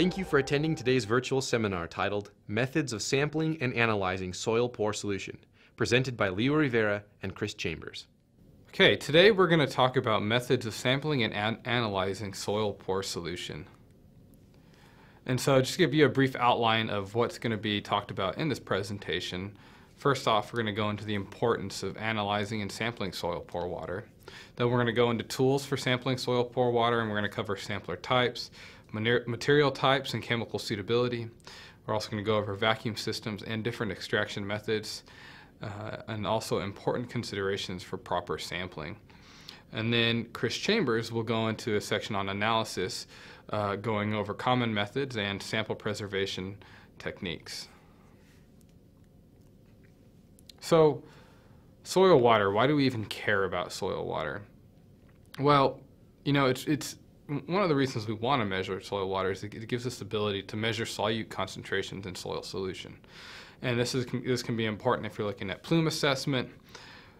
Thank you for attending today's virtual seminar titled Methods of Sampling and Analyzing Soil Pore Solution, presented by Rivera and Chris Chambers. Okay, today we're going to talk about methods of sampling and analyzing soil pore solution. And so just to give you a brief outline of what's going to be talked about in this presentation. First off, we're going to go into the importance of analyzing and sampling soil pore water. Then we're going to go into tools for sampling soil pore water, and we're going to cover sampler types, material types, and chemical suitability. We're also going to go over vacuum systems and different extraction methods, and also important considerations for proper sampling. And then Chris Chambers will go into a section on analysis, going over common methods and sample preservation techniques. So, soil water, why do we even care about soil water? Well, you know, it's one of the reasons we want to measure soil water is it gives us the ability to measure solute concentrations in soil solution. And this can be important if you're looking at plume assessment.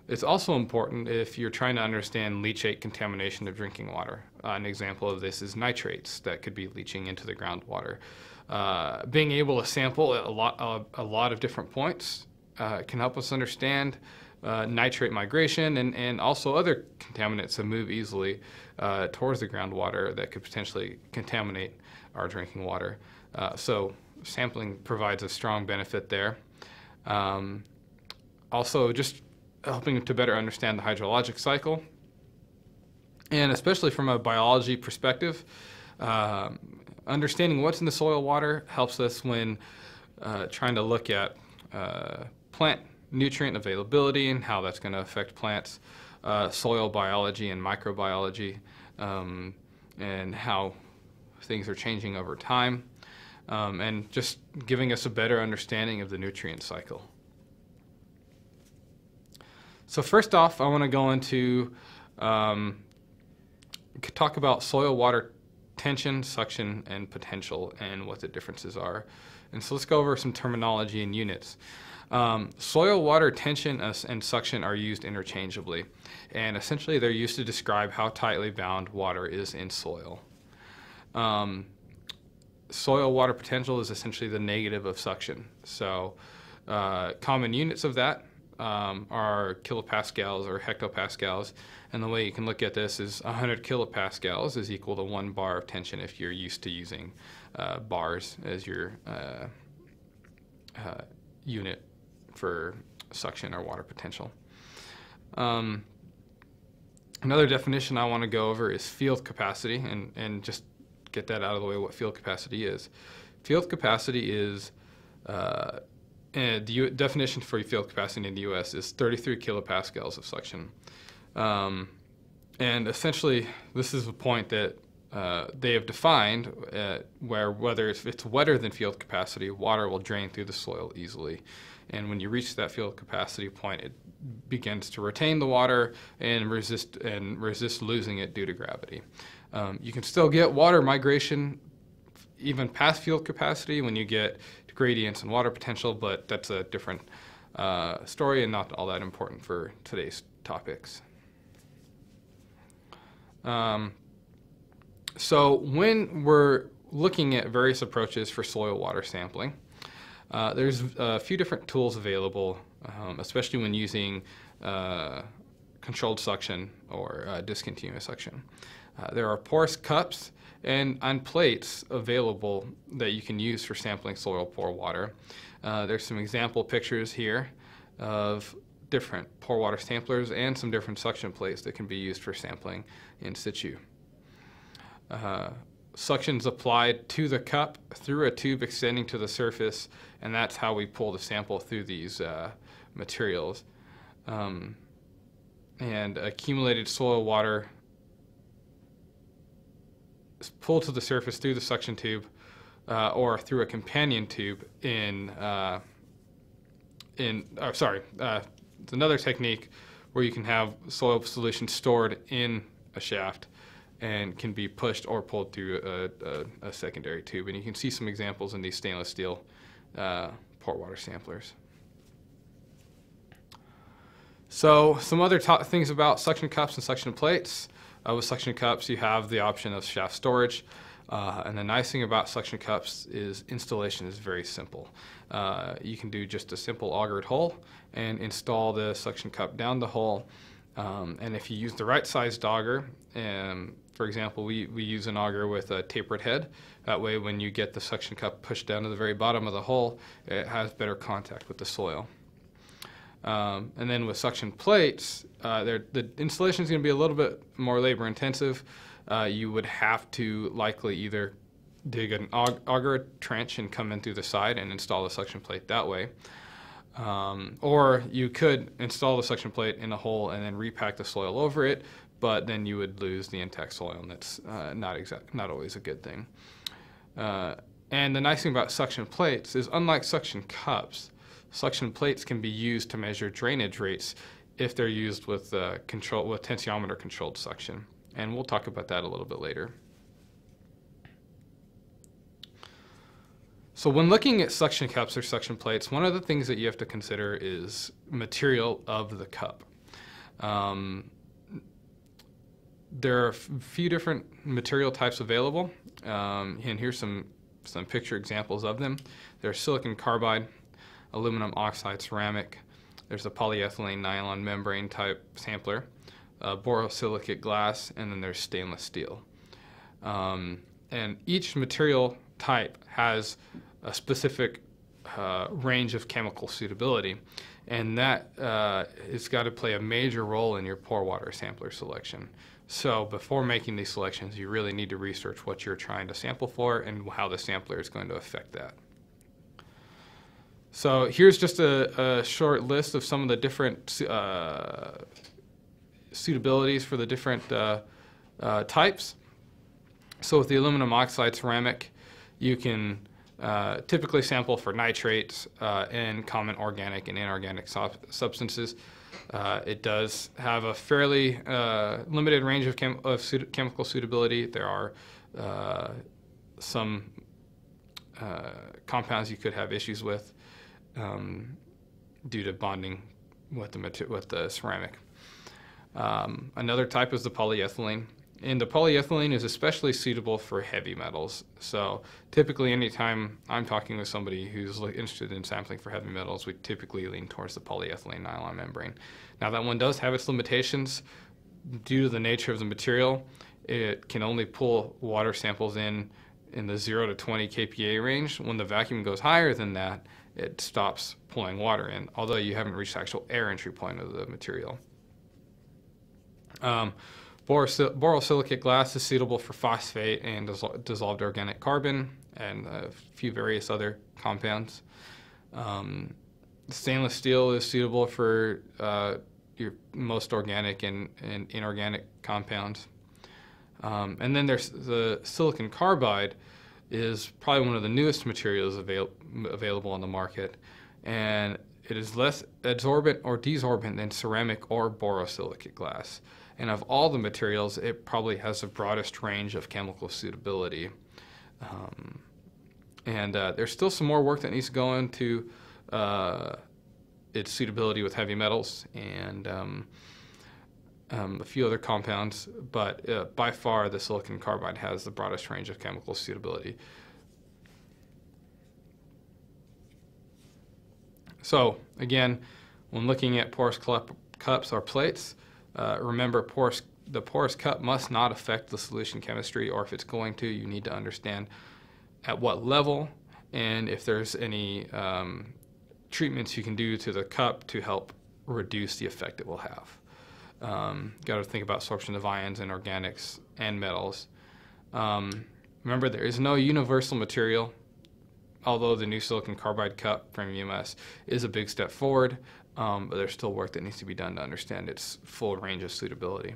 It's also important if you're trying to understand leachate contamination of drinking water. An example of this is nitrates that could be leaching into the groundwater. Being able to sample a lot of different points can help us understand nitrate migration and also other contaminants that move easily towards the groundwater that could potentially contaminate our drinking water. So sampling provides a strong benefit there. Also, just helping to better understand the hydrologic cycle, and especially from a biology perspective, understanding what's in the soil water helps us when trying to look at plant nutrient availability and how that's going to affect plants, soil biology and microbiology, and how things are changing over time, and just giving us a better understanding of the nutrient cycle. So first off, I want to go into talk about soil water tension, suction, and potential and what the differences are. And so let's go over some terminology and units. Soil water tension and suction are used interchangeably, and essentially they're used to describe how tightly bound water is in soil. Soil water potential is essentially the negative of suction. So common units of that are kilopascals or hectopascals, and the way you can look at this is 100 kilopascals is equal to 1 bar of tension if you're used to using bars as your unit for suction or water potential. Another definition I want to go over is field capacity, and just get that out of the way, what field capacity is. Field capacity is and the definition for field capacity in the U.S. is 33 kilopascals of suction. And essentially, this is a point that they have defined where whether if it's wetter than field capacity, water will drain through the soil easily. And when you reach that field capacity point, it begins to retain the water and resist losing it due to gravity. You can still get water migration even past field capacity when you get gradients and water potential, but that's a different story and not all that important for today's topics. So when we're looking at various approaches for soil water sampling, there's a few different tools available, especially when using controlled suction or discontinuous suction. There are porous cups and plates available that you can use for sampling soil pore water. There's some example pictures here of different pore water samplers and some different suction plates that can be used for sampling in situ. Suction's applied to the cup through a tube extending to the surface, and that's how we pull the sample through these materials. And accumulated soil water is pulled to the surface through the suction tube or through a companion tube it's another technique where you can have soil solution stored in a shaft and can be pushed or pulled through a secondary tube. And you can see some examples in these stainless steel pore water samplers. So some other things about suction cups and suction plates. With suction cups, you have the option of shaft storage. And the nice thing about suction cups is installation is very simple. You can do just a simple augered hole and install the suction cup down the hole. And if you use the right sized auger, for example, we use an auger with a tapered head. That way when you get the suction cup pushed down to the very bottom of the hole, it has better contact with the soil. And then with suction plates, the installation is going to be a little bit more labor intensive. You would have to likely either dig an auger trench and come in through the side and install the suction plate that way. Or you could install the suction plate in a hole and then repack the soil over it, but then you would lose the intact soil, and that's not always a good thing. And the nice thing about suction plates is, unlike suction cups, suction plates can be used to measure drainage rates if they're used with tensiometer controlled suction. And we'll talk about that a little bit later. So when looking at suction cups or suction plates, one of the things that you have to consider is material of the cup. There are a few different material types available, and here's some picture examples of them. There's silicon carbide, aluminum oxide ceramic, there's a polyethylene nylon membrane type sampler, borosilicate glass, and then there's stainless steel. And each material type has a specific range of chemical suitability, and that has got to play a major role in your pore water sampler selection. So before making these selections, you really need to research what you're trying to sample for and how the sampler is going to affect that. So here's just a short list of some of the different suitabilities for the different types. So with the aluminum oxide ceramic, you can typically sample for nitrates and common organic and inorganic substances. It does have a fairly limited range of chemical suitability. There are some compounds you could have issues with due to bonding with the ceramic. Another type is the polyethylene. And the polyethylene is especially suitable for heavy metals. So typically anytime I'm talking with somebody who's interested in sampling for heavy metals, we typically lean towards the polyethylene nylon membrane. Now that one does have its limitations due to the nature of the material. It can only pull water samples in the 0 to 20 kPa range. When the vacuum goes higher than that, it stops pulling water in, although you haven't reached the actual air entry point of the material. Borosilicate glass is suitable for phosphate and dissolved organic carbon and a few various other compounds. Stainless steel is suitable for your most organic and inorganic compounds. And then there's the silicon carbide is probably one of the newest materials available on the market, and it is less adsorbent or desorbent than ceramic or borosilicate glass. And of all the materials, it probably has the broadest range of chemical suitability. There's still some more work that needs to go into its suitability with heavy metals and a few other compounds, but by far the silicon carbide has the broadest range of chemical suitability. So again, when looking at porous cups or plates, remember the porous cup must not affect the solution chemistry, or if it's going to, you need to understand at what level and if there's any treatments you can do to the cup to help reduce the effect it will have. Got to think about absorption of ions and organics and metals. Remember, there is no universal material, although the new silicon carbide cup from EMS is a big step forward, but there's still work that needs to be done to understand its full range of suitability.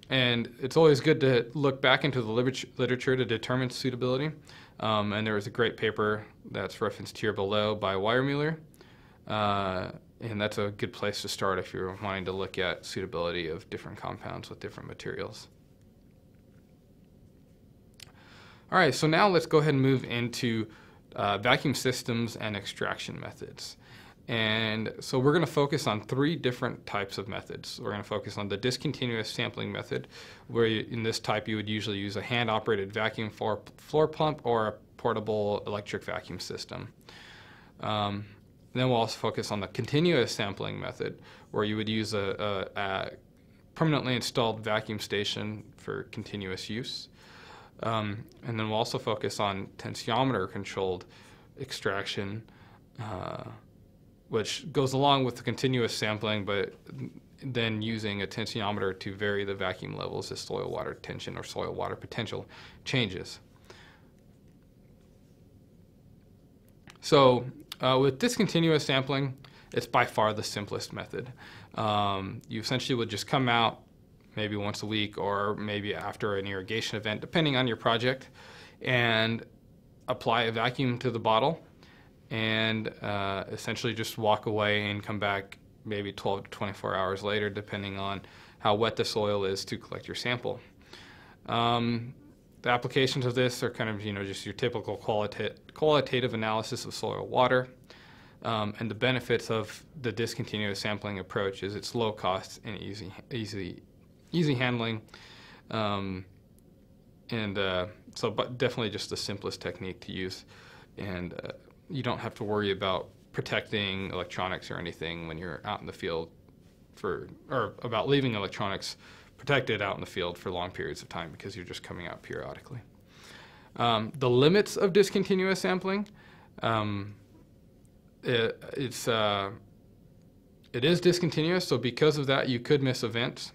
And it's always good to look back into the literature to determine suitability. And there was a great paper that's referenced here below by Weiermuller. And that's a good place to start if you're wanting to look at suitability of different compounds with different materials. All right, so now let's go ahead and move into vacuum systems and extraction methods. And so we're going to focus on 3 different types of methods. We're going to focus on the discontinuous sampling method, where in this type you would usually use a hand-operated vacuum floor pump or a portable electric vacuum system. Then we'll also focus on the continuous sampling method, where you would use a permanently installed vacuum station for continuous use. And then we'll also focus on tensiometer-controlled extraction, which goes along with the continuous sampling, but then using a tensiometer to vary the vacuum levels as soil water tension or soil water potential changes. So with discontinuous sampling, it's by far the simplest method. You essentially would just come out maybe once a week or maybe after an irrigation event, depending on your project, and apply a vacuum to the bottle, and essentially just walk away and come back maybe 12 to 24 hours later, depending on how wet the soil is, to collect your sample. The applications of this are kind of, just your typical qualitative analysis of soil water. And the benefits of the discontinuous sampling approach is it's low cost and easy handling. So but definitely just the simplest technique to use. And you don't have to worry about protecting electronics or anything when you're out in the field or about leaving electronics protected out in the field for long periods of time, because you're just coming out periodically. The limits of discontinuous sampling, it is discontinuous, so because of that you could miss events.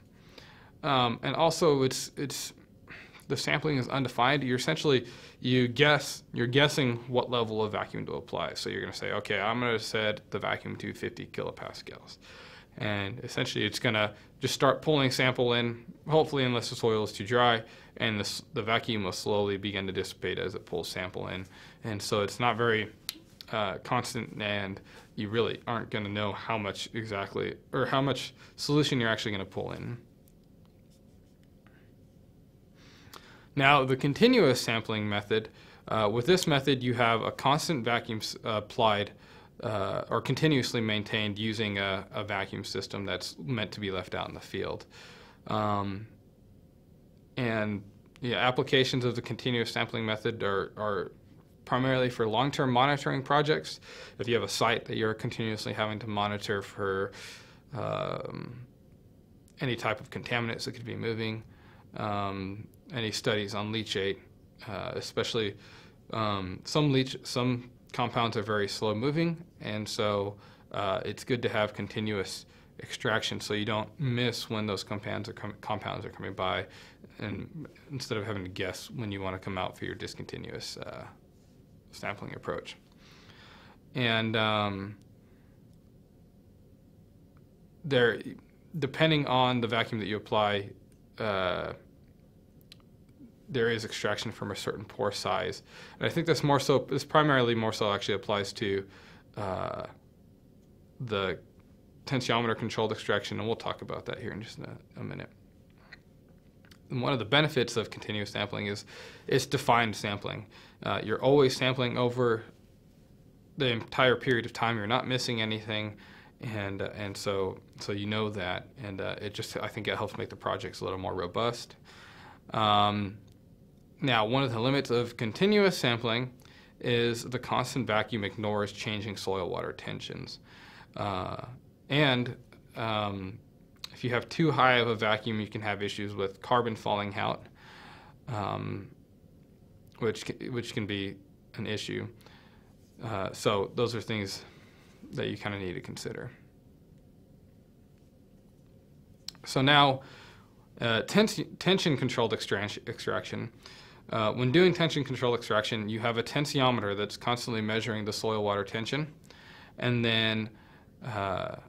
And also the sampling is undefined. You're guessing what level of vacuum to apply. So you're going to say, okay, I'm going to set the vacuum to 50 kilopascals. And essentially it's going to just start pulling sample in, hopefully unless the soil is too dry, and the vacuum will slowly begin to dissipate as it pulls sample in. And so it's not very constant, and you really aren't going to know how much exactly, or how much solution you're actually going to pull in. Now, the continuous sampling method, with this method you have a constant vacuum applied or continuously maintained using a vacuum system that's meant to be left out in the field. Applications of the continuous sampling method are primarily for long-term monitoring projects. If you have a site that you're continuously having to monitor for any type of contaminants that could be moving, any studies on leachate, especially some compounds are very slow moving, and so it's good to have continuous extraction so you don't miss when those compounds are coming by, and instead of having to guess when you want to come out for your discontinuous sampling approach. And depending on the vacuum that you apply, there is extraction from a certain pore size. And I think this primarily more so actually applies to the tensiometer controlled extraction, and we'll talk about that here in just a minute. And one of the benefits of continuous sampling is it's defined sampling. You're always sampling over the entire period of time. You're not missing anything, and so you know that, and I think it helps make the projects a little more robust. Now, one of the limits of continuous sampling is the constant vacuum ignores changing soil water tensions. If you have too high of a vacuum, you can have issues with carbon falling out, which can be an issue. So those are things that you kind of need to consider. So now, tension-controlled extraction. When doing tension-controlled extraction, you have a tensiometer that's constantly measuring the soil water tension, and then the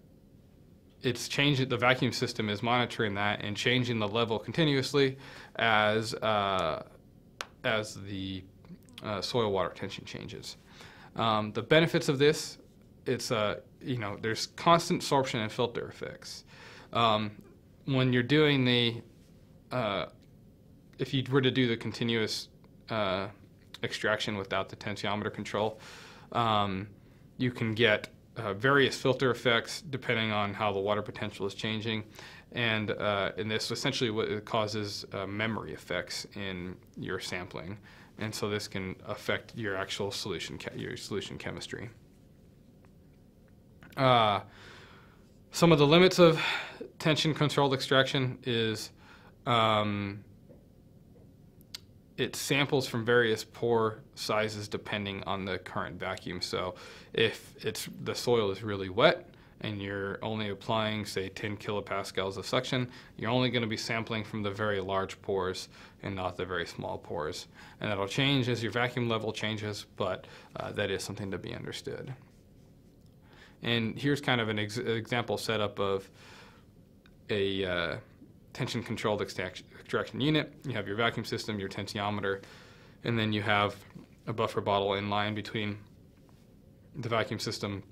vacuum system is monitoring that and changing the level continuously as the soil water tension changes. The benefits of this, there's constant sorption and filter effects. When you're doing if you were to do the continuous extraction without the tensiometer control, you can get various filter effects depending on how the water potential is changing. And this essentially what it causes memory effects in your sampling. And so this can affect your actual solution chemistry. Some of the limits of tension-controlled extraction is it samples from various pore sizes depending on the current vacuum. So if the soil is really wet and you're only applying, say, 10 kilopascals of suction, you're only going to be sampling from the very large pores and not the very small pores. And that'll change as your vacuum level changes, but that is something to be understood. And here's kind of an example setup of a tension-controlled extraction unit. You have your vacuum system, your tensiometer, and then you have a buffer bottle in line between the vacuum system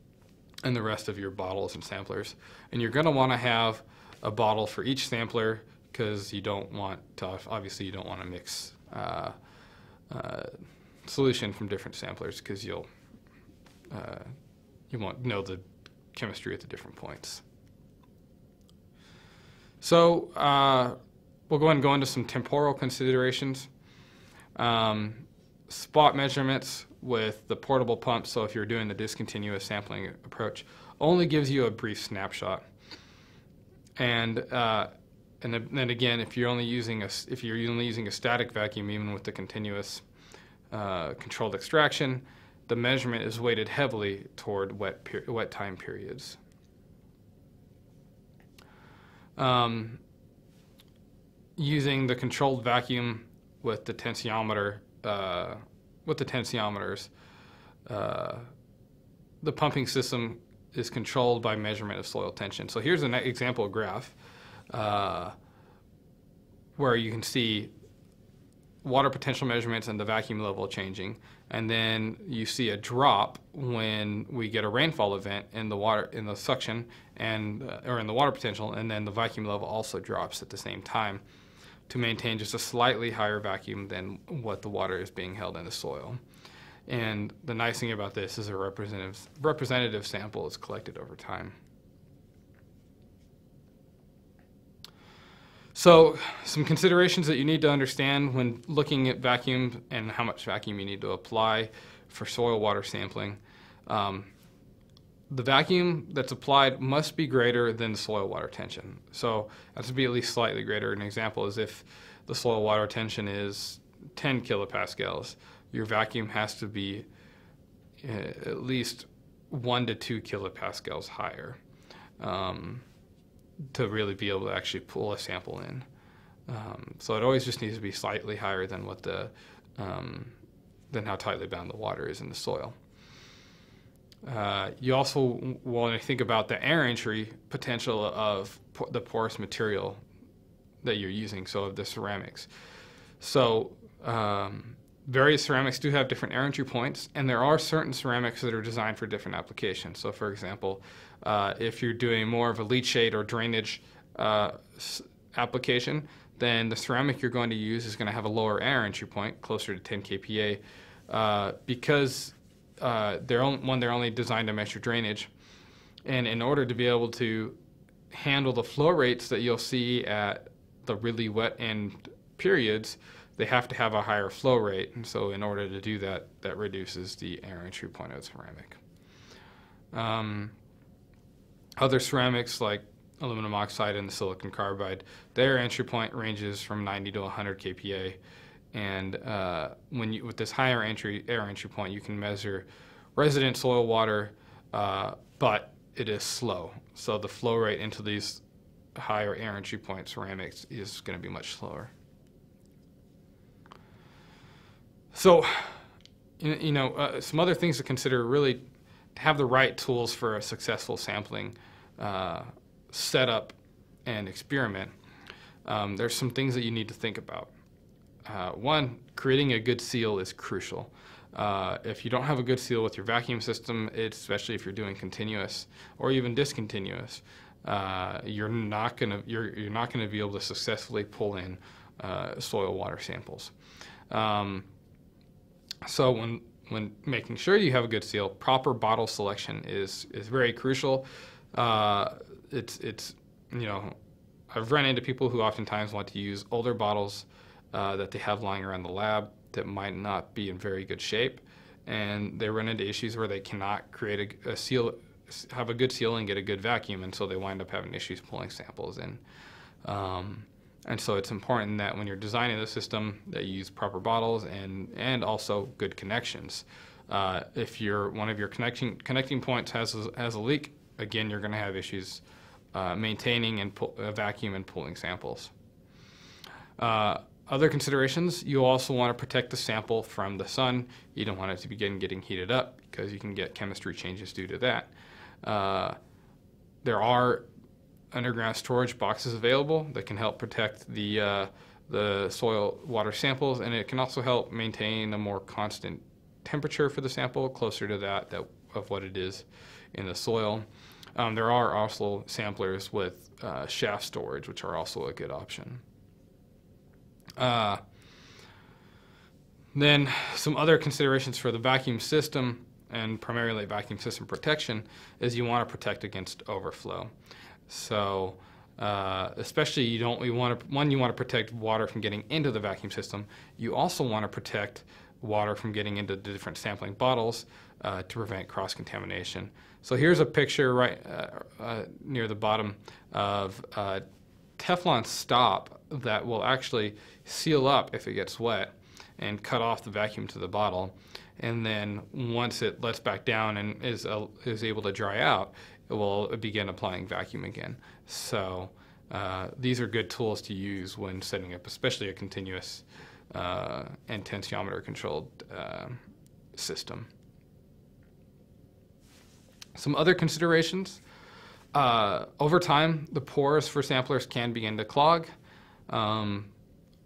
and the rest of your bottles and samplers. And you're going to want to have a bottle for each sampler because you don't want to, obviously you don't want to mix solution from different samplers because you won't know the chemistry at the different points. So we'll go ahead and go into some temporal considerations. Spot measurements with the portable pump, so if you're doing the discontinuous sampling approach, only gives you a brief snapshot. And then again, if you're only using a static vacuum, even with the continuous controlled extraction, the measurement is weighted heavily toward wet time periods. Using the controlled vacuum with the tensiometer, the pumping system is controlled by measurement of soil tension. So here's an example graph where you can see water potential measurements and the vacuum level changing, and then you see a drop when we get a rainfall event in the suction or in the water potential, and then the vacuum level also drops at the same time to maintain just a slightly higher vacuum than what the water is being held in the soil. And the nice thing about this is a representative sample is collected over time. So some considerations that you need to understand when looking at vacuum and how much vacuum you need to apply for soil water sampling. The vacuum that's applied must be greater than the soil water tension. So it has to be at least slightly greater. An example is if the soil water tension is 10 kilopascals, your vacuum has to be at least 1 to 2 kilopascals higher to really be able to actually pull a sample in. So it always just needs to be slightly higher than what than how tightly bound the water is in the soil. You also want to think about the air entry potential of the porous material that you're using, so of the ceramics. So various ceramics do have different air entry points, and there are certain ceramics that are designed for different applications. So for example, if you're doing more of a leachate or drainage application, then the ceramic you're going to use is going to have a lower air entry point, closer to 10 kPa, because they're only designed to measure drainage. And in order to be able to handle the flow rates that you'll see at the really wet end periods, they have to have a higher flow rate. And so in order to do that, that reduces the air entry point of the ceramic. Other ceramics like aluminum oxide and the silicon carbide, their entry point ranges from 90 to 100 kPa. And with this higher air entry point, you can measure resident soil water, but it is slow. So the flow rate into these higher air entry point ceramics is going to be much slower. So, some other things to consider really to have the right tools for a successful sampling setup and experiment. There's some things that you need to think about. One, creating a good seal is crucial. If you don't have a good seal with your vacuum system, especially if you're doing continuous or even discontinuous, you're not gonna be able to successfully pull in soil water samples. So when making sure you have a good seal, proper bottle selection is very crucial. It's I've run into people who oftentimes want to use older bottles that they have lying around the lab that might not be in very good shape, and they run into issues where they cannot create a seal, have a good seal and get a good vacuum, and so they wind up having issues pulling samples in. And so it's important that when you're designing the system that you use proper bottles and also good connections. If one of your connecting points has a leak, again, you're going to have issues maintaining and vacuum and pulling samples. Other considerations, you also want to protect the sample from the sun. You don't want it to begin getting heated up because you can get chemistry changes due to that. There are underground storage boxes available that can help protect the soil water samples, and it can also help maintain a more constant temperature for the sample, closer to that of what it is in the soil. There are also samplers with shaft storage, which are also a good option. Then some other considerations for the vacuum system, and primarily vacuum system protection, is you want to protect against overflow. So especially you want to protect water from getting into the vacuum system. You also want to protect water from getting into the different sampling bottles to prevent cross-contamination. So here's a picture right near the bottom of a Teflon stop that will actually seal up if it gets wet and cut off the vacuum to the bottle. And then once it lets back down and is able to dry out, it will begin applying vacuum again. So these are good tools to use when setting up, especially a continuous and tensiometer controlled system. Some other considerations. Over time, the pores for samplers can begin to clog.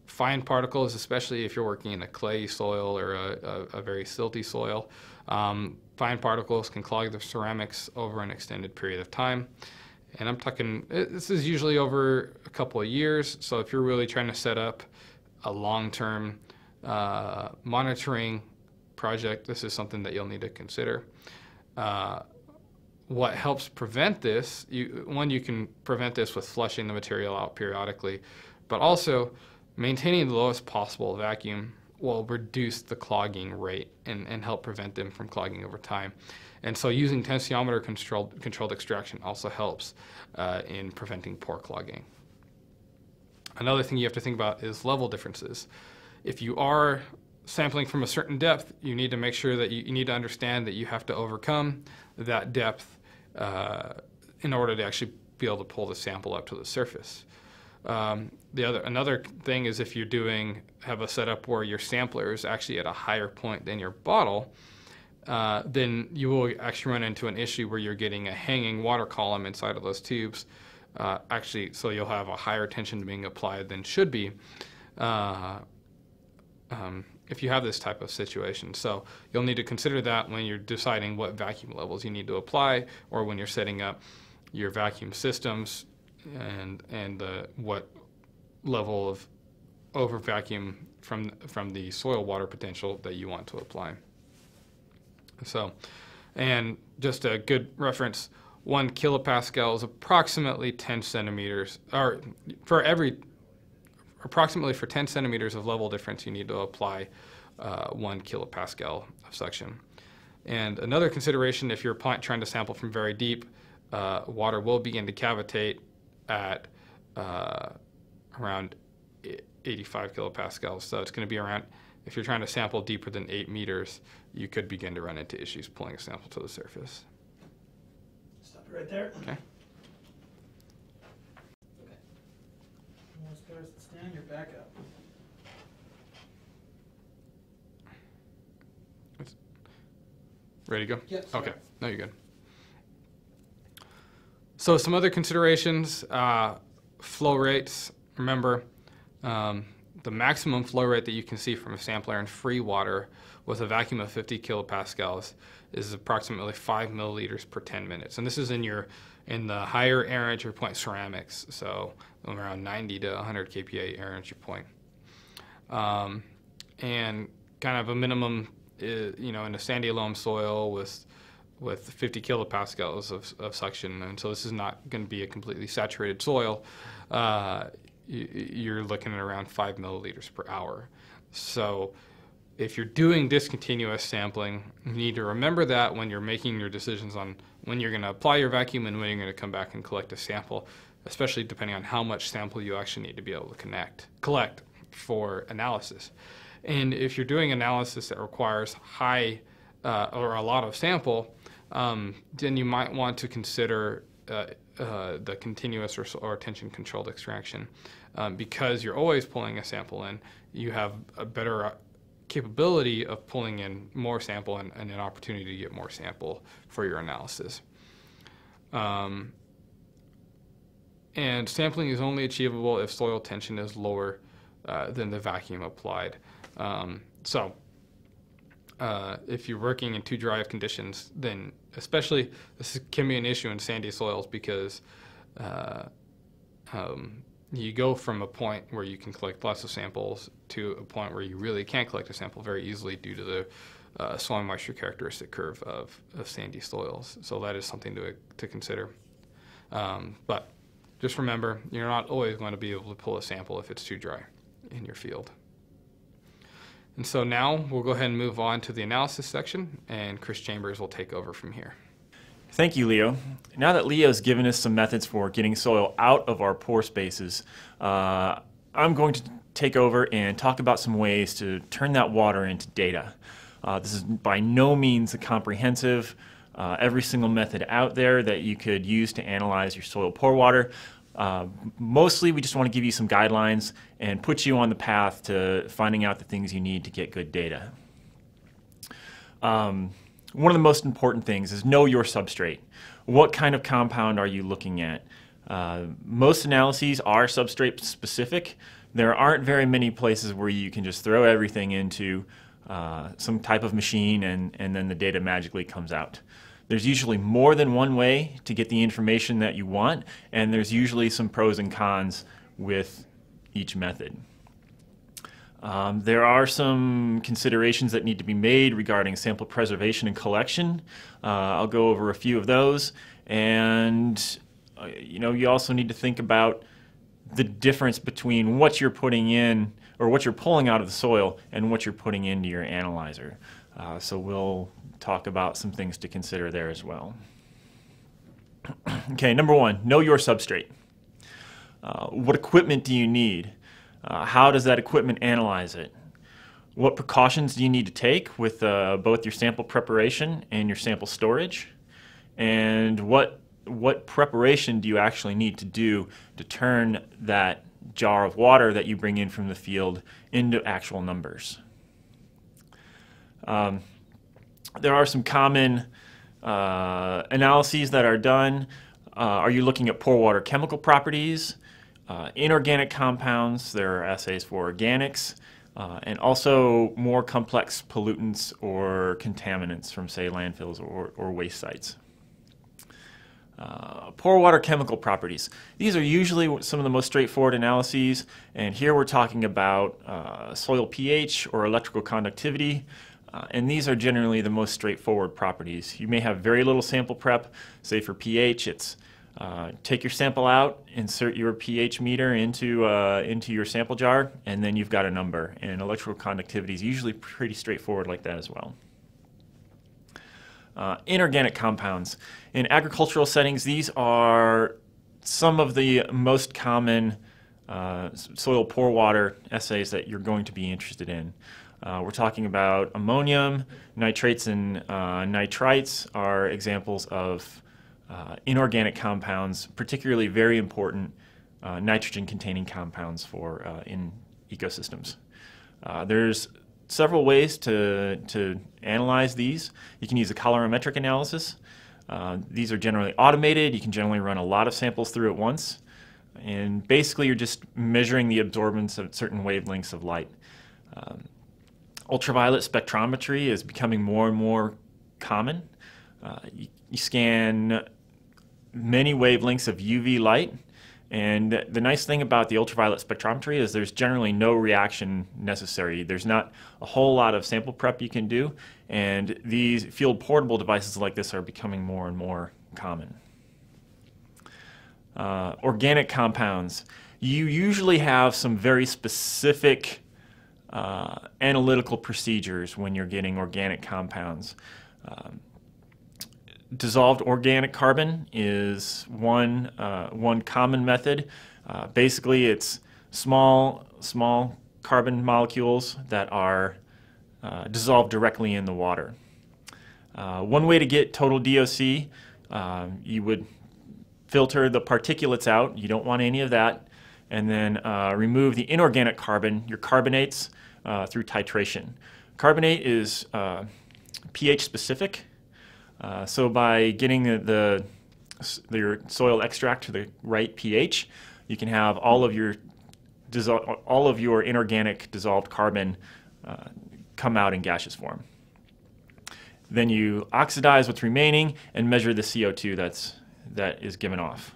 Fine particles, especially if you're working in a clay soil or a very silty soil, fine particles can clog the ceramics over an extended period of time. And I'm talking, this is usually over a couple of years, so if you're really trying to set up a long-term monitoring project, this is something that you'll need to consider. What helps prevent this, you can prevent this with flushing the material out periodically, but also maintaining the lowest possible vacuum will reduce the clogging rate and help prevent them from clogging over time. And so using tensiometer controlled extraction also helps in preventing pore clogging. Another thing you have to think about is level differences. If you are sampling from a certain depth, you need to make sure that you need to understand that you have to overcome that depth in order to actually be able to pull the sample up to the surface. Another thing is if you have a setup where your sampler is actually at a higher point than your bottle, then you will actually run into an issue where you're getting a hanging water column inside of those tubes. So you'll have a higher tension being applied than should be if you have this type of situation. So you'll need to consider that when you're deciding what vacuum levels you need to apply, or when you're setting up your vacuum systems and what level of over vacuum from the soil water potential that you want to apply. So, and just a good reference, 1 kilopascal is approximately 10 centimeters, or approximately for 10 centimeters of level difference, you need to apply 1 kilopascal of suction. And another consideration, if you're trying to sample from very deep, water will begin to cavitate at around 85 kilopascals. So it's going to be around, if you're trying to sample deeper than 8 meters, you could begin to run into issues pulling a sample to the surface. Stop it right there. Okay. As far as the stand, you're back up. Ready to go? Yep. Okay. No, you're good. So some other considerations, flow rates. Remember, the maximum flow rate that you can see from a sampler in free water with a vacuum of 50 kilopascals is approximately 5 milliliters per 10 minutes. And this is in the higher air entry point ceramics, so around 90 to 100 kPa air entry point. And kind of a minimum you know, in a sandy loam soil with 50 kilopascals of suction, and so this is not going to be a completely saturated soil. You're looking at around 5 milliliters per hour. So if you're doing discontinuous sampling, you need to remember that when you're making your decisions on when you're going to apply your vacuum and when you're going to come back and collect a sample, especially depending on how much sample you actually need to be able to collect for analysis. And if you're doing analysis that requires high or a lot of sample, then you might want to consider the continuous or tension-controlled extraction. Because you're always pulling a sample in, you have a better capability of pulling in more sample and an opportunity to get more sample for your analysis. And sampling is only achievable if soil tension is lower than the vacuum applied. If you're working in too dry of conditions, then especially this can be an issue in sandy soils because you go from a point where you can collect lots of samples to a point where you really can't collect a sample very easily due to the soil moisture characteristic curve of sandy soils. So that is something to consider. But just remember, you're not always going to be able to pull a sample if it's too dry in your field. And so now we'll go ahead and move on to the analysis section, and Chris Chambers will take over from here. Thank you, Leo. Now that Leo's given us some methods for getting soil out of our pore spaces, I'm going to take over and talk about some ways to turn that water into data. This is by no means a comprehensive, every single method out there that you could use to analyze your soil pore water. Mostly we just want to give you some guidelines and put you on the path to finding out the things you need to get good data. One of the most important things is know your substrate. What kind of compound are you looking at? Most analyses are substrate specific. There aren't very many places where you can just throw everything into some type of machine and then the data magically comes out. There's usually more than one way to get the information that you want, and there's usually some pros and cons with each method. There are some considerations that need to be made regarding sample preservation and collection. I'll go over a few of those, and you also need to think about the difference between what you're putting in or what you're pulling out of the soil and what you're putting into your analyzer. So we'll talk about some things to consider there as well. Okay, number one, know your substrate. What equipment do you need? How does that equipment analyze it? What precautions do you need to take with both your sample preparation and your sample storage? And what preparation do you actually need to do to turn that jar of water that you bring in from the field into actual numbers? There are some common analyses that are done. Are you looking at pore water chemical properties? Inorganic compounds, there are assays for organics, and also more complex pollutants or contaminants from, say, landfills or waste sites. Pore water chemical properties. These are usually some of the most straightforward analyses, and here we're talking about soil pH or electrical conductivity, and these are generally the most straightforward properties. You may have very little sample prep. Say for pH, it's take your sample out, insert your pH meter into your sample jar, and then you've got a number. And electrical conductivity is usually pretty straightforward like that as well. Inorganic compounds. In agricultural settings, these are some of the most common soil pore water assays that you're going to be interested in. We're talking about ammonium, nitrates, and nitrites are examples of inorganic compounds, particularly very important nitrogen-containing compounds for in ecosystems. There's several ways to analyze these. You can use a colorimetric analysis. These are generally automated. You can generally run a lot of samples through at once. And basically, you're just measuring the absorbance of certain wavelengths of light. Ultraviolet spectrometry is becoming more and more common. You scan many wavelengths of UV light, And the nice thing about the ultraviolet spectrometry is there's generally no reaction necessary. There's not a whole lot of sample prep you can do, and these field portable devices like this are becoming more and more common. Organic compounds. You usually have some very specific analytical procedures when you're getting organic compounds. Dissolved organic carbon is one common method. Basically, it's small carbon molecules that are dissolved directly in the water. One way to get total DOC, you would filter the particulates out. You don't want any of that. And then remove the inorganic carbon, your carbonates, through titration. Carbonate is pH specific. So by getting your soil extract to the right pH, you can have all of your inorganic dissolved carbon come out in gaseous form. Then you oxidize what's remaining and measure the CO2 that is given off.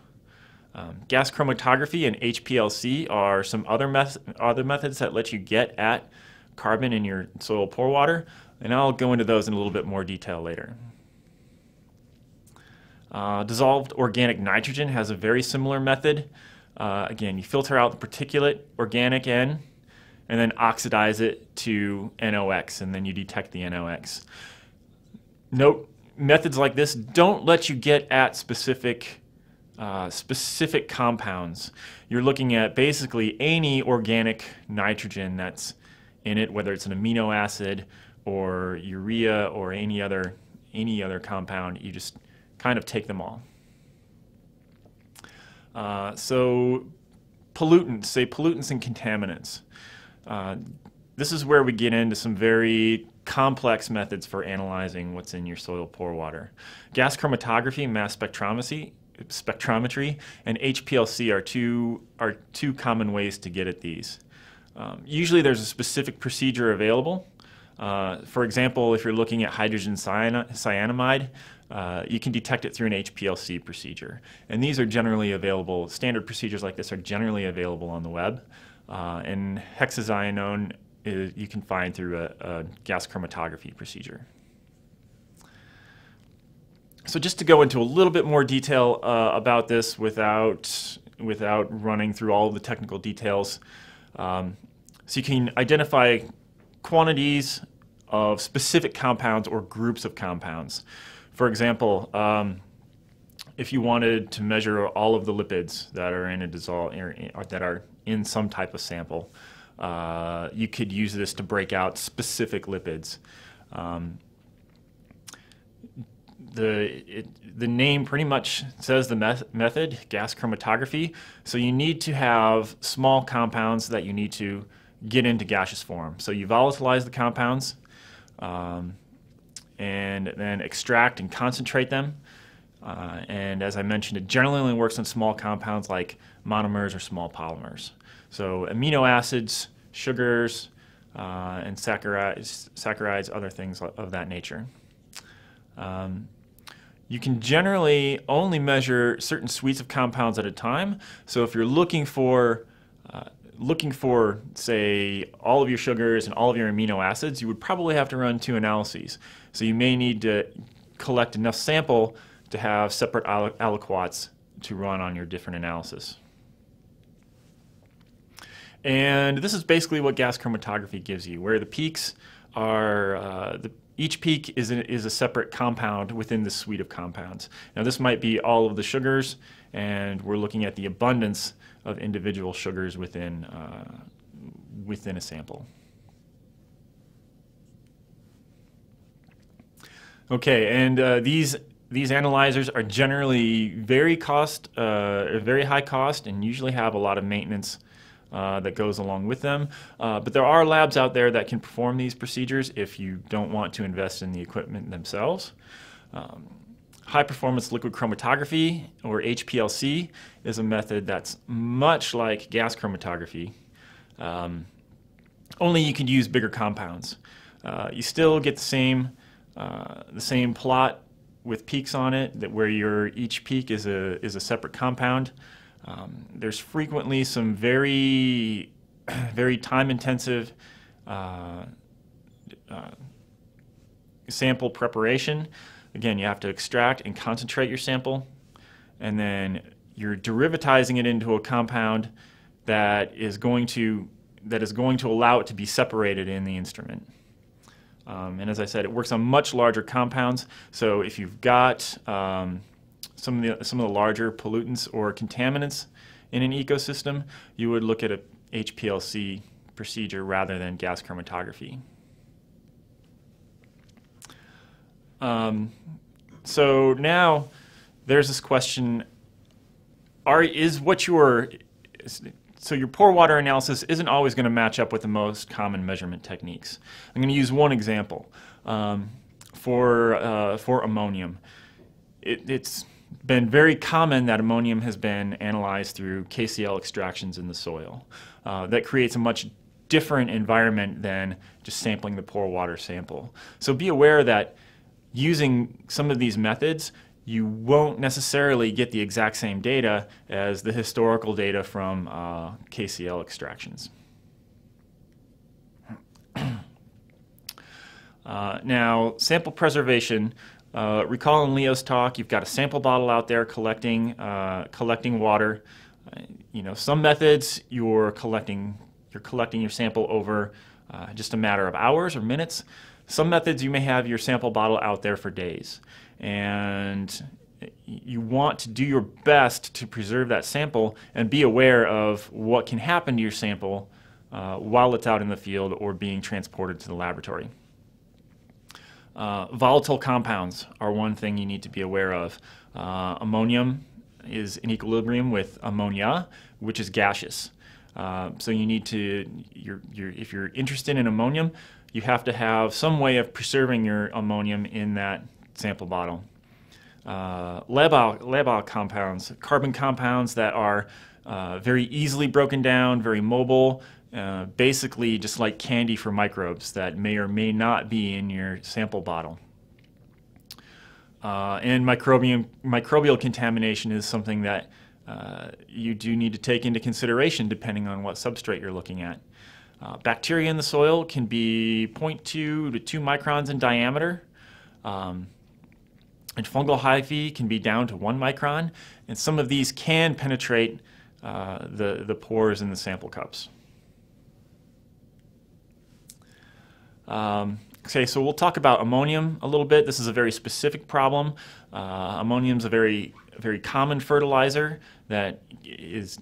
Gas chromatography and HPLC are some other methods that let you get at carbon in your soil pore water, and I'll go into those in a little bit more detail later. Dissolved organic nitrogen has a very similar method. Again, you filter out the particulate organic N and then oxidize it to NOx, and then you detect the NOx. Note, methods like this don't let you get at specific compounds. You're looking at basically any organic nitrogen that's in it, whether it's an amino acid or urea or any other compound. You just kind of take them all. So pollutants, say pollutants and contaminants. This is where we get into some very complex methods for analyzing what's in your soil pore water. Gas chromatography, mass spectrometry, and HPLC are two common ways to get at these. Usually there's a specific procedure available. For example, if you're looking at hydrogen cyanamide, you can detect it through an HPLC procedure. And these are generally available, standard procedures like this are generally available on the web. And hexazianone you can find through a gas chromatography procedure. So just to go into a little bit more detail about this without running through all of the technical details. So you can identify quantities of specific compounds or groups of compounds. For example, if you wanted to measure all of the lipids that are in a that are in some type of sample, you could use this to break out specific lipids. The name pretty much says the method, gas chromatography. So you need to have small compounds that you need to get into gaseous form. So you volatilize the compounds and then extract and concentrate them. And as I mentioned, it generally only works on small compounds like monomers or small polymers. So amino acids, sugars, and saccharides, other things of that nature. You can generally only measure certain suites of compounds at a time. So if you're looking for, say, all of your sugars and all of your amino acids, you would probably have to run 2 analyses. So you may need to collect enough sample to have separate aliquots to run on your different analysis. And this is basically what gas chromatography gives you, where the peaks are, each peak is a separate compound within the suite of compounds. Now this might be all of the sugars, and we're looking at the abundance of individual sugars within a sample. Okay, and these analyzers are generally very high cost, and usually have a lot of maintenance that goes along with them. But there are labs out there that can perform these procedures if you don't want to invest in the equipment themselves. High performance liquid chromatography, or HPLC, is a method that's much like gas chromatography, only you can use bigger compounds. You still get the same plot with peaks on it, where each peak is a separate compound. There's frequently some very, very time-intensive sample preparation. Again, you have to extract and concentrate your sample, and then you're derivatizing it into a compound that is going to allow it to be separated in the instrument. And as I said, it works on much larger compounds. So if you've got some of the larger pollutants or contaminants in an ecosystem, you would look at a HPLC procedure rather than gas chromatography. So now there's this question: so your pore water analysis isn't always going to match up with the most common measurement techniques. I'm going to use one example for ammonium. It's been very common that ammonium has been analyzed through KCl extractions in the soil. That creates a much different environment than just sampling the pore water sample. So be aware that using some of these methods, you won't necessarily get the exact same data as the historical data from KCl extractions. Now, sample preservation. Recall in Leo's talk, you've got a sample bottle out there collecting water. Some methods you're collecting your sample over just a matter of hours or minutes. Some methods you may have your sample bottle out there for days, and you want to do your best to preserve that sample and be aware of what can happen to your sample while it's out in the field or being transported to the laboratory. Volatile compounds are one thing you need to be aware of. Ammonium is in equilibrium with ammonia, which is gaseous. So you need to, if you're interested in ammonium, you have to have some way of preserving your ammonium in that sample bottle. Labile compounds, carbon compounds that are very easily broken down, very mobile, basically just like candy for microbes that may or may not be in your sample bottle. And microbial contamination is something that you do need to take into consideration depending on what substrate you're looking at. Bacteria in the soil can be 0.2 to 2 microns in diameter. And fungal hyphae can be down to 1 micron. And some of these can penetrate the pores in the sample cups. Okay, so we'll talk about ammonium a little bit. This is a very specific problem. Ammonium is a very common fertilizer that is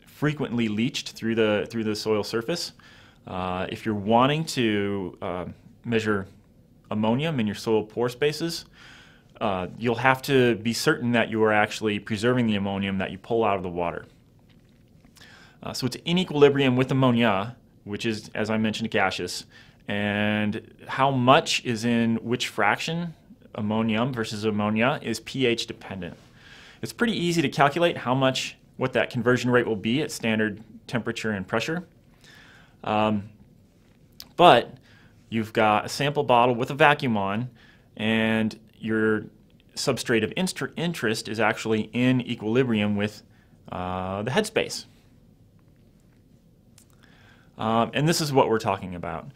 frequently leached through the soil surface. If you're wanting to measure ammonium in your soil pore spaces, you'll have to be certain that you are actually preserving the ammonium that you pull out of the water. So it's in equilibrium with ammonia, which is, as I mentioned, gaseous. And how much is in which fraction, ammonium versus ammonia, is pH dependent. It's pretty easy to calculate what that conversion rate will be at standard temperature and pressure. But you've got a sample bottle with a vacuum on, and your substrate of interest is actually in equilibrium with the headspace. And this is what we're talking about.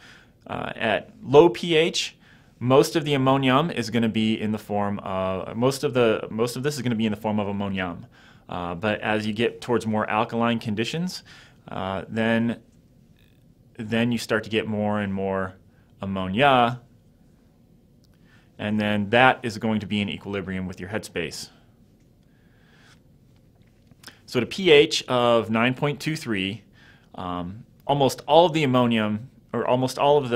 At low pH, most of the ammonium is going to be in the form of most of this is going to be in the form of ammonium. But as you get towards more alkaline conditions, then you start to get more and more ammonia, and then that is going to be in equilibrium with your headspace. So at a pH of 9.23, almost all of the ammonium, or almost all of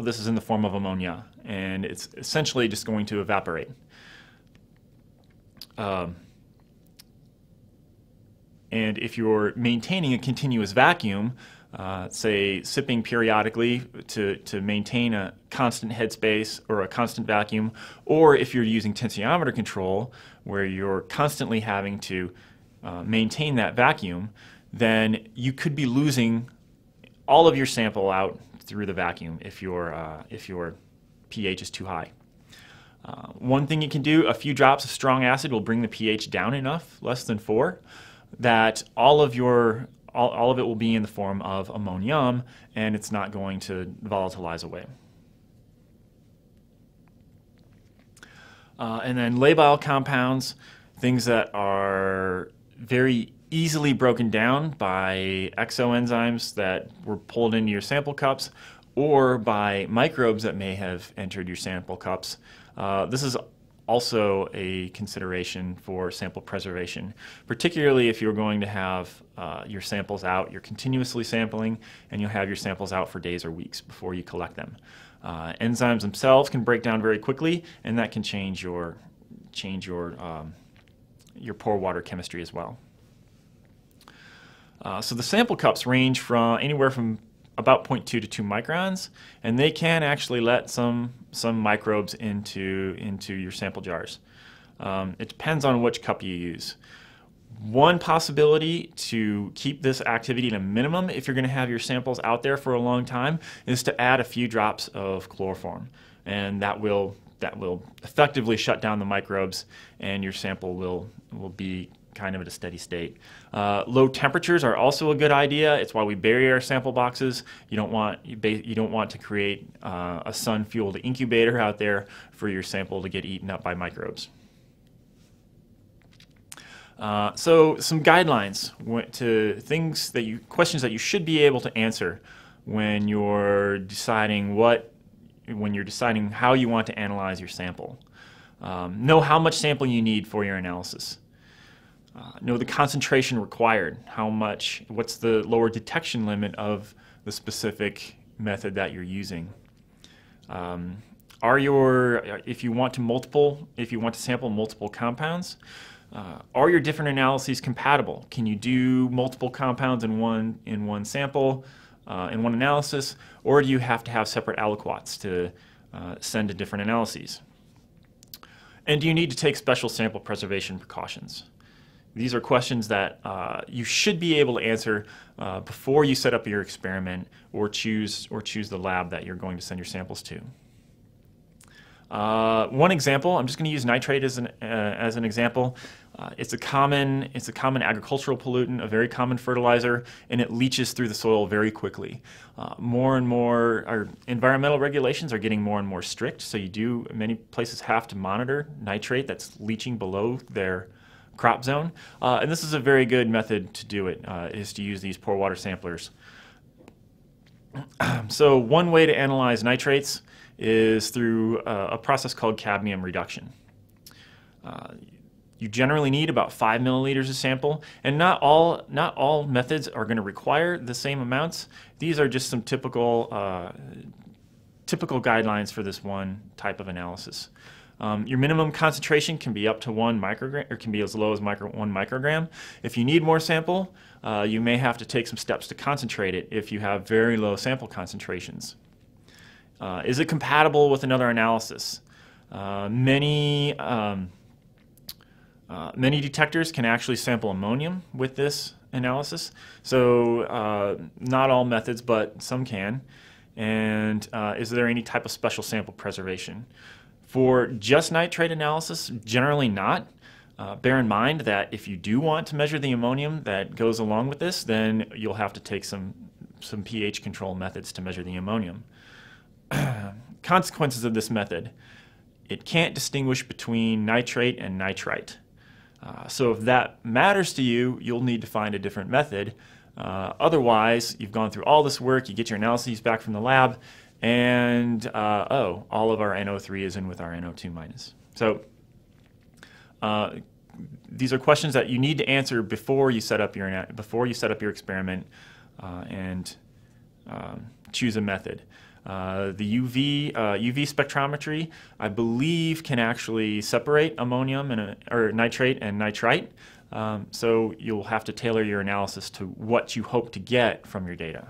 this is in the form of ammonia, and it's essentially just going to evaporate. And if you're maintaining a continuous vacuum, say sipping periodically to maintain a constant headspace or a constant vacuum, or if you're using tensiometer control where you're constantly having to maintain that vacuum, then you could be losing all of your sample out through the vacuum if your pH is too high. One thing you can do, a few drops of strong acid will bring the pH down enough, less than 4. that all of it will be in the form of ammonium, and it's not going to volatilize away. And then labile compounds, things that are very easily broken down by exoenzymes that were pulled into your sample cups or by microbes that may have entered your sample cups. This is also a consideration for sample preservation, particularly if you're going to have your samples out, you're continuously sampling, and you'll have your samples out for days or weeks before you collect them. Enzymes themselves can break down very quickly, and that can change your pore water chemistry as well. So the sample cups range from anywhere from about 0.2 to 2 microns, and they can actually let some microbes into your sample jars. It depends on which cup you use. One possibility to keep this activity at a minimum if you're going to have your samples out there for a long time is to add a few drops of chloroform, and that will effectively shut down the microbes, and your sample will be kind of at a steady state. Low temperatures are also a good idea. It's why we bury our sample boxes. You don't want to create a sun-fueled incubator out there for your sample to get eaten up by microbes. So some guidelines to questions that you should be able to answer when you're deciding how you want to analyze your sample. Know how much sample you need for your analysis. Know the concentration required. What's the lower detection limit of the specific method that you're using? If you want to sample multiple compounds, are your different analyses compatible? Can you do multiple compounds in one sample, in one analysis, or do you have to have separate aliquots to send to different analyses? And do you need to take special sample preservation precautions? These are questions that you should be able to answer before you set up your experiment or choose the lab that you're going to send your samples to. One example, I'm just going to use nitrate as an example. It's a common agricultural pollutant, a very common fertilizer, and it leaches through the soil very quickly. More and more, our environmental regulations are getting more and more strict, so many places have to monitor nitrate that's leaching below their crop zone, and this is a very good method to do it, is to use these pore water samplers. So one way to analyze nitrates is through a process called cadmium reduction. You generally need about 5 milliliters of sample, and not all methods are going to require the same amounts. These are just some typical guidelines for this one type of analysis. Your minimum concentration can be up to 1 microgram, or can be as low as 1 microgram. If you need more sample, you may have to take some steps to concentrate it if you have very low sample concentrations. Is it compatible with another analysis? Many detectors can actually sample ammonium with this analysis. So not all methods, but some can. And is there any type of special sample preservation? For just nitrate analysis, generally not. Bear in mind that if you do want to measure the ammonium that goes along with this, then you'll have to take some pH control methods to measure the ammonium. Consequences of this method: it can't distinguish between nitrate and nitrite. So if that matters to you, you'll need to find a different method. Otherwise, you've gone through all this work, you get your analyses back from the lab, and all of our NO3 is in with our NO2 minus. So these are questions that you need to answer before you set up your experiment and choose a method. The UV spectrometry, I believe, can actually separate ammonium or nitrate and nitrite. So you'll have to tailor your analysis to what you hope to get from your data.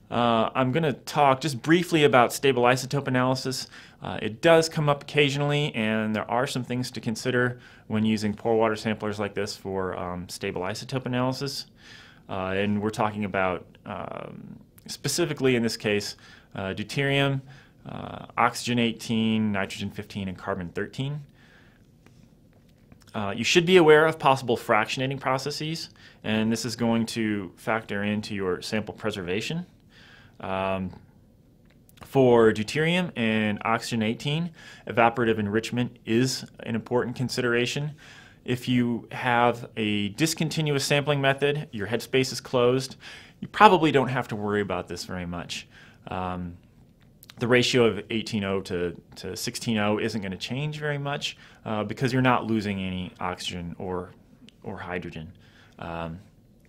I'm going to talk just briefly about stable isotope analysis. It does come up occasionally, and there are some things to consider when using pore water samplers like this for stable isotope analysis. And we're talking about, specifically in this case, deuterium, oxygen 18, nitrogen 15, and carbon 13. You should be aware of possible fractionating processes, and this is going to factor into your sample preservation. For deuterium and oxygen-18, evaporative enrichment is an important consideration. If you have a discontinuous sampling method, your headspace is closed, you probably don't have to worry about this very much. The ratio of 18O to 16O isn't going to change very much because you're not losing any oxygen or hydrogen.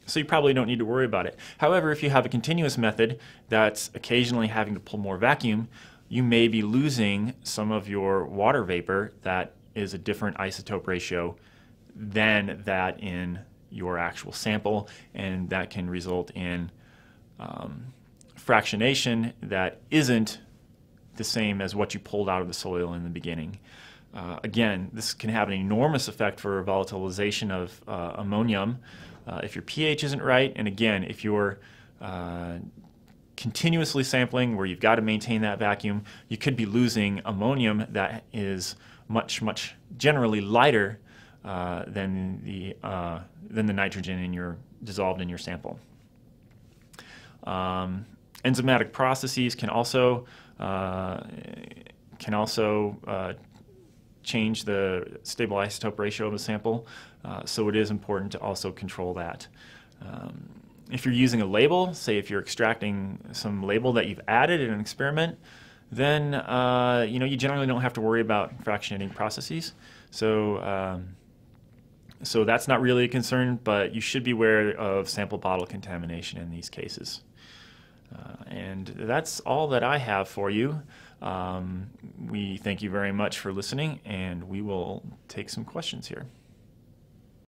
So you probably don't need to worry about it. However, if you have a continuous method that's occasionally having to pull more vacuum, you may be losing some of your water vapor that is a different isotope ratio than that in your actual sample, and that can result in fractionation that isn't the same as what you pulled out of the soil in the beginning. Again, this can have an enormous effect for volatilization of ammonium if your pH isn't right, and again, if you're continuously sampling where you've got to maintain that vacuum, you could be losing ammonium that is much generally lighter than the nitrogen dissolved in your sample. Enzymatic processes can also change the stable isotope ratio of the sample, so it is important to also control that. If you're using a label, say if you're extracting some label that you've added in an experiment, then you generally don't have to worry about fractionating processes. So that's not really a concern, but you should be aware of sample bottle contamination in these cases. And that's all that I have for you. We thank you very much for listening, and we will take some questions here.